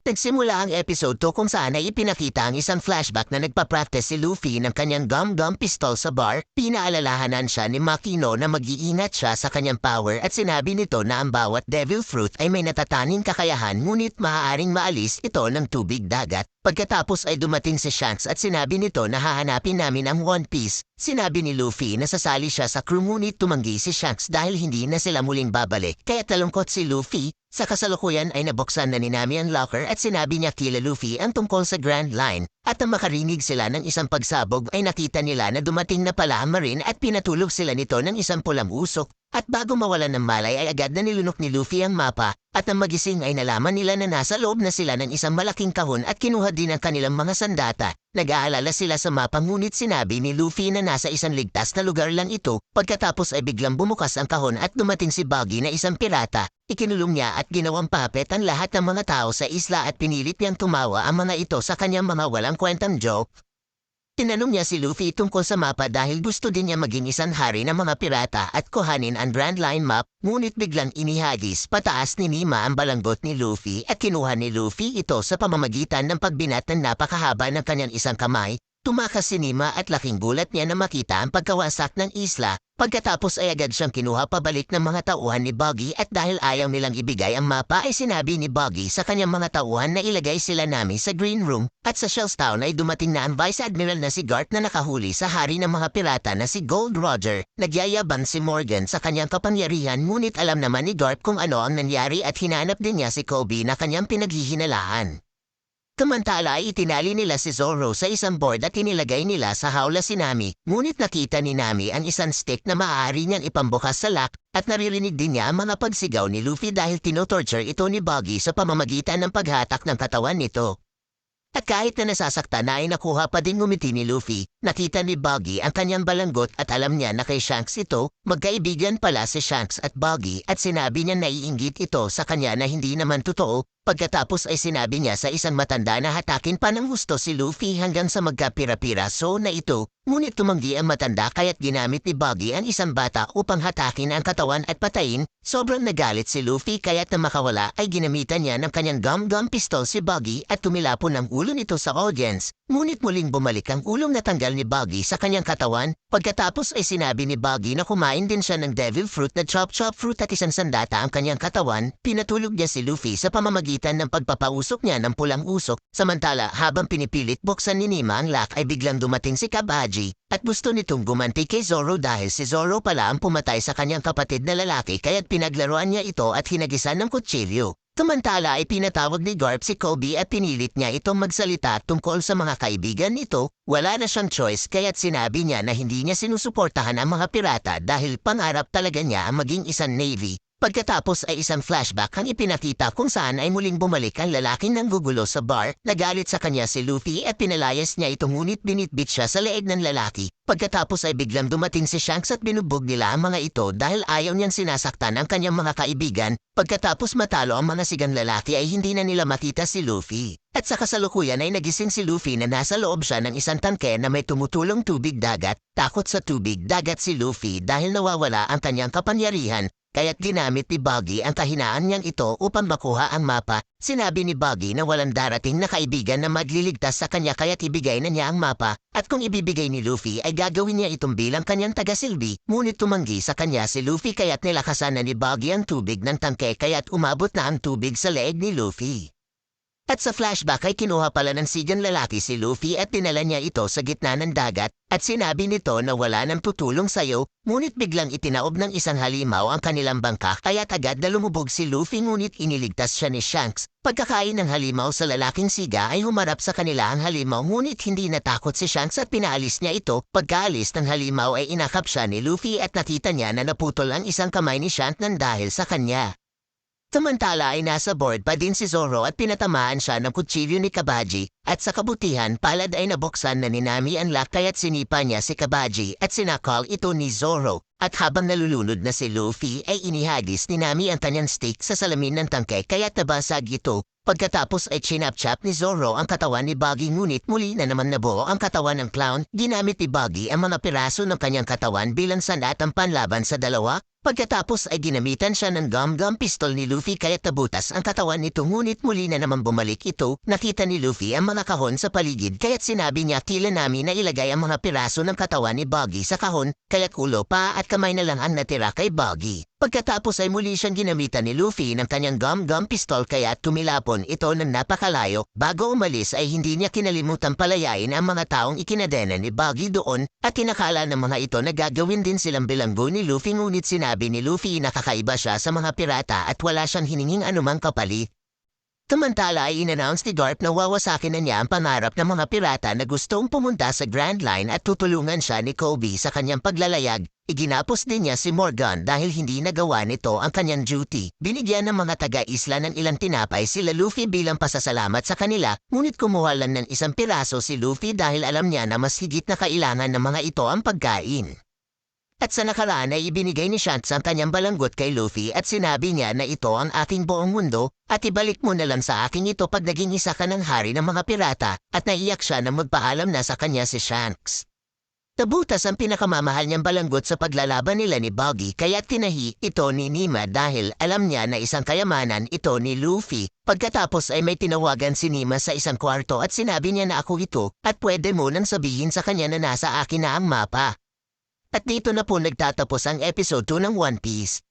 Nagsimula ang episode 2 kung saan ay ipinakita ang isang flashback na nagpa-practice si Luffy ng kanyang gum-gum pistol sa bar. Pinaalalahanan siya ni Makino na mag-iingat siya sa kanyang power at sinabi nito na ang bawat devil fruit ay may natataning kakayahan ngunit maaaring maalis ito ng tubig dagat. Pagkatapos ay dumating si Shanks at sinabi nito na hahanapin namin ang One Piece. Sinabi ni Luffy na sasali siya sa crew ngunit tumanggi si Shanks dahil hindi na sila muling babalik. Kaya talungkot si Luffy. Sa kasalukuyan ay nabuksan na ni Nami ang locker at sinabi niya kila Luffy ang tungkol sa Grand Line. At nang makarinig sila ng isang pagsabog ay nakita nila na dumating na pala ang Marine at pinatulog sila nito ng isang pulang usok. At bago mawalan ng malay ay agad na nilunok ni Luffy ang mapa at nang magising ay nalaman nila na nasa loob na sila ng isang malaking kahon at kinuha din ang kanilang mga sandata. Nag-aalala sila sa mapa ngunit sinabi ni Luffy na nasa isang ligtas na lugar lang ito. Pagkatapos ay biglang bumukas ang kahon at dumating si Buggy na isang pirata. Ikinulong niya at ginawang puppet ang lahat ng mga tao sa isla at pinilit niyang tumawa ang mga ito sa kanyang mga walang kwentang joke. Tinanong niya si Luffy tungkol sa mapa dahil gusto din niya maging isang hari ng mga pirata at kuhanin ang Grand Line map ngunit biglang inihagis pataas ni Nima ang balanggot ni Luffy at kinuha ni Luffy ito sa pamamagitan ng pagbinat ng napakahaba ng kanyang isang kamay. Tumakas si Nima at laking gulat niya na makita ang pagkawasak ng isla. Pagkatapos ay agad siyang kinuha pabalik ng mga tauhan ni Buggy at dahil ayaw nilang ibigay ang mapa ay sinabi ni Buggy sa kanyang mga tauhan na ilagay sila namin sa Green Room at sa Shells Town ay dumating na ang Vice Admiral na si Garp na nakahuli sa hari ng mga pirata na si Gold Roger. Nagyayabang si Morgan sa kanyang kapangyarihan ngunit alam naman ni Garp kung ano ang nangyari at hinanap din niya si Kobe na kanyang pinaghihinalaan. Samantala ay itinali nila si Zoro sa isang board at inilagay nila sa hawla si Nami. Ngunit nakita ni Nami ang isang stick na maaari niyang ipambukas sa lock at naririnig din niya ang mga pagsigaw ni Luffy dahil tinotorture ito ni Buggy sa pamamagitan ng paghatak ng katawan nito. At kahit na nasasaktan na ay nakuha pa din ngumiti ni Luffy, nakita ni Buggy ang kanyang balanggot at alam niya na kay Shanks ito, magkaibigan pala si Shanks at Buggy at sinabi niya naiinggit ito sa kanya na hindi naman totoo. Pagkatapos ay sinabi niya sa isang matanda na hatakin pa ng gusto si Luffy hanggang sa magkapira-piraso na ito. Ngunit tumanggi ang matanda kaya't ginamit ni Buggy ang isang bata upang hatakin ang katawan at patayin. Sobrang nagalit si Luffy kaya't na makawala ay ginamitan niya ng kanyang gum-gum pistol si Buggy at tumilapon ang ulo nito sa audience. Ngunit muling bumalik ang ulong natanggal ni Buggy sa kanyang katawan. Pagkatapos ay sinabi ni Buggy na kumain din siya ng devil fruit na chop-chop fruit at isang sandata ang kanyang katawan. Pinatulog niya si Luffy sa pamamagitan ng pagpapausok niya ng pulang usok. Samantala habang pinipilit buksan ni Nima ang lock ay biglang dumating si Kabaji at gusto nitong gumanti kay Zoro dahil si Zoro pala ang pumatay sa kanyang kapatid na lalaki kaya't pinaglaruan niya ito at hinagisan ng kutsilyo. Samantala ay pinatawag ni Garp si Kobe at pinilit niya itong magsalita tungkol sa mga kaibigan nito. Wala na siyang choice kaya't sinabi niya na hindi niya sinusuportahan ang mga pirata dahil pangarap talaga niya ang maging isang navy. Pagkatapos ay isang flashback ang ipinakita kung saan ay muling bumalik ang lalaking nanggugulo sa bar. Nagalit sa kanya si Luffy at pinalayas niya ito ngunit binitbit siya sa leeg ng lalaki. Pagkatapos ay biglang dumating si Shanks at binubog nila ang mga ito dahil ayaw niyang sinasaktan ang kanyang mga kaibigan. Pagkatapos matalo ang mga sigang lalaki ay hindi na nila makita si Luffy. At sa kasalukuyan ay nagising si Luffy na nasa loob siya ng isang tangke na may tumutulong tubig dagat. Takot sa tubig dagat si Luffy dahil nawawala ang kanyang kapangyarihan. Kaya't ginamit ni Buggy ang kahinaan niyang ito upang makuha ang mapa. Sinabi ni Buggy na walang darating na kaibigan na magliligtas sa kanya kaya't ibigay na niya ang mapa. At kung ibibigay ni Luffy ay gagawin niya itong bilang kanyang tagasilbi. Ngunit tumanggi sa kanya si Luffy kaya't nilakasan na ni Buggy ang tubig ng tangke kaya't umabot na ang tubig sa leeg ni Luffy. At sa flashback ay kinuha pala ng sigang lalaki si Luffy at dinala niya ito sa gitna ng dagat at sinabi nito na wala nang tutulong sayo ngunit biglang itinaob ng isang halimaw ang kanilang bangka kaya't agad na lumubog si Luffy ngunit iniligtas siya ni Shanks. Pagkakain ng halimaw sa lalaking siga ay humarap sa kanila ang halimaw ngunit hindi natakot si Shanks at pinaalis niya ito. Pagkaalis ng halimaw ay inakap siya ni Luffy at nakita niya na naputol ang isang kamay ni Shanks nang dahil sa kanya. Samantala ay nasa board pa din si Zoro at pinatamaan siya ng kutsilyo ni Kabaji at sa kabutihan palad ay nabuksan na ni Nami ang lock kaya't sinipa niya si Kabaji at sinakal ito ni Zoro. At habang nalulunod na si Luffy ay inihagis ni Nami ang kanyang stick sa salamin ng tangke kaya't nabasag ito. Pagkatapos ay chinap-chap ni Zoro ang katawan ni Buggy ngunit muli na naman nabuo ang katawan ng clown. Ginamit ni Buggy ang mga piraso ng kanyang katawan bilang sandatang panlaban sa dalawa. Pagkatapos ay ginamitan siya ng gum-gum pistol ni Luffy kaya tabutas ang katawan nito ngunit muli na naman bumalik ito. Nakita ni Luffy ang mga kahon sa paligid kaya't sinabi niya tila namin na ilagay ang mga piraso ng katawan ni Buggy sa kahon kaya ulo pa at kamay na lang ang natira kay Buggy. Pagkatapos ay muli siyang ginamitan ni Luffy ng kanyang gum-gum pistol kaya't kumilapon ito ng napakalayo. Bago umalis ay hindi niya kinalimutan palayain ang mga taong ikinadena ni Buggy doon at tinakala ng mga ito na gagawin din silang bilanggo ni Luffy ngunit sinabi ni Luffy na kakaiba siya sa mga pirata at wala siyang hininging anumang kapalit. Samantala ay in-announce ni Garp na wawasakin na niya ang pangarap ng mga pirata na gustong pumunta sa Grand Line at tutulungan siya ni Kobe sa kanyang paglalayag. Iginapos din niya si Morgan dahil hindi nagawa nito ang kanyang duty. Binigyan ng mga taga-isla ng ilang tinapay sila Luffy bilang pasasalamat sa kanila, ngunit kumuha lang ng isang piraso si Luffy dahil alam niya na mas higit na kailangan ng mga ito ang pagkain. At sa nakaraan ay ibinigay ni Shanks ang kanyang balanggot kay Luffy at sinabi niya na ito ang aking buong mundo at ibalik mo na lang sa akin ito pag naging isa ka ng hari ng mga pirata at naiyak siya na magpaalam na sa kanya si Shanks. Tabutas ang pinakamamahal niyang balanggot sa paglalaban nila ni Buggy kaya tinahi ito ni Nima dahil alam niya na isang kayamanan ito ni Luffy. Pagkatapos ay may tinawagan si Nima sa isang kwarto at sinabi niya na ako ito at pwede mo nang sabihin sa kanya na nasa akin na ang mapa. At dito na po nagtatapos ang episode 2 ng One Piece.